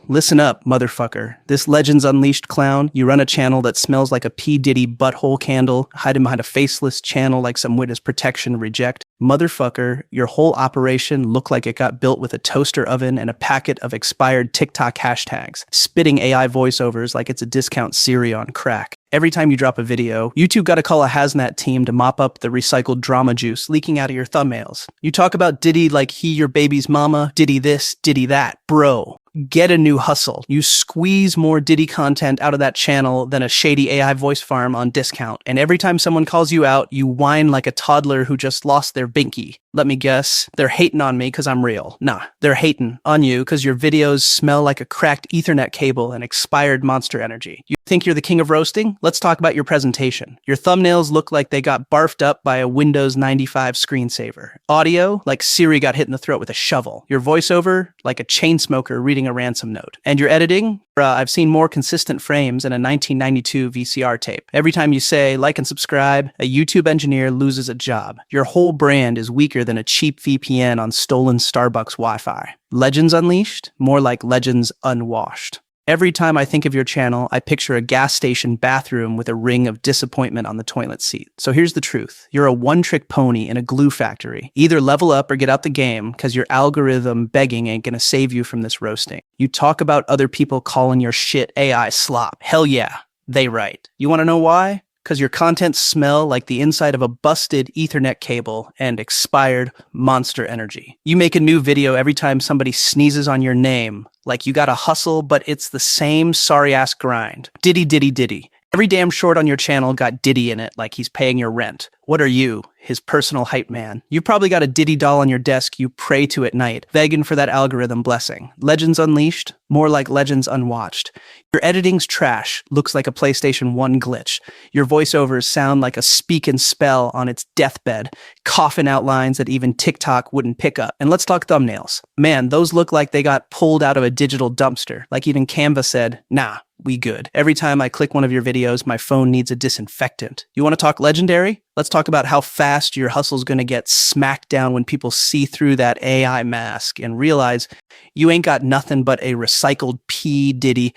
listen up, motherfucker. This Legends Unleashed clown, you run a channel that smells like a P. Diddy butthole candle, hiding behind a faceless channel like some witness protection reject. Motherfucker, your whole operation looked like it got built with a toaster oven and a packet of expired TikTok hashtags, spitting AI voiceovers like it's a discount Siri on crack. Every time you drop a video, YouTube gotta call a hazmat team to mop up the recycled drama juice leaking out of your thumbnails. You talk about Diddy like he your baby's mama, Diddy this, Diddy that. Bro, get a new hustle. You squeeze more Diddy content out of that channel than a shady AI voice farm on discount. And every time someone calls you out, you whine like a toddler who just lost their binky. Let me guess, they're hating on me because I'm real. Nah, they're hating on you because your videos smell like a cracked Ethernet cable and expired Monster Energy. You think you're the king of roasting? Let's talk about your presentation. Your thumbnails look like they got barfed up by a Windows 95 screensaver. Audio, like Siri got hit in the throat with a shovel. Your voiceover, like a chain smoker reading a ransom note. And your editing? I've seen more consistent frames in a 1992 VCR tape. Every time you say like and subscribe, a YouTube engineer loses a job. Your whole brand is weaker than a cheap VPN on stolen Starbucks Wi-Fi. Legends Unleashed? More like Legends Unwashed. Every time I think of your channel, I picture a gas station bathroom with a ring of disappointment on the toilet seat. So here's the truth. You're a one-trick pony in a glue factory. Either level up or get out the game, because your algorithm begging ain't gonna save you from this roasting. You talk about other people calling your shit AI slop. Hell yeah, they right. You wanna know why? Because your content smell like the inside of a busted Ethernet cable and expired Monster Energy. You make a new video every time somebody sneezes on your name, like you gotta hustle, but it's the same sorry-ass grind. Diddy, Diddy, Diddy. Every damn short on your channel got Diddy in it like he's paying your rent. What are you, his personal hype man? You probably got a Diddy doll on your desk you pray to at night, begging for that algorithm blessing. Legends Unleashed? More like Legends Unwatched. Your editing's trash, looks like a PlayStation 1 glitch. Your voiceovers sound like a speak and spell on its deathbed, coughing out lines that even TikTok wouldn't pick up. And let's talk thumbnails. Man, those look like they got pulled out of a digital dumpster, like even Canva said, nah, we good. Every time I click one of your videos, my phone needs a disinfectant. You want to talk legendary? Let's talk about how fast your hustle's going to get smacked down when people see through that AI mask and realize you ain't got nothing but a recycled P. Diddy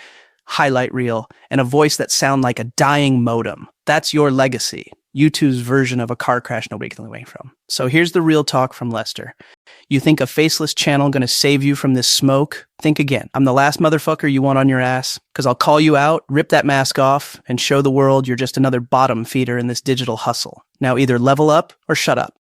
highlight reel and a voice that sound like a dying modem. That's your legacy. YouTube's version of a car crash nobody can away from. So here's the real talk from Lester. You think a faceless channel gonna save you from this smoke? Think again. I'm the last motherfucker you want on your ass, because I'll call you out, rip that mask off, and show the world you're just another bottom feeder in this digital hustle. Now either level up or shut up.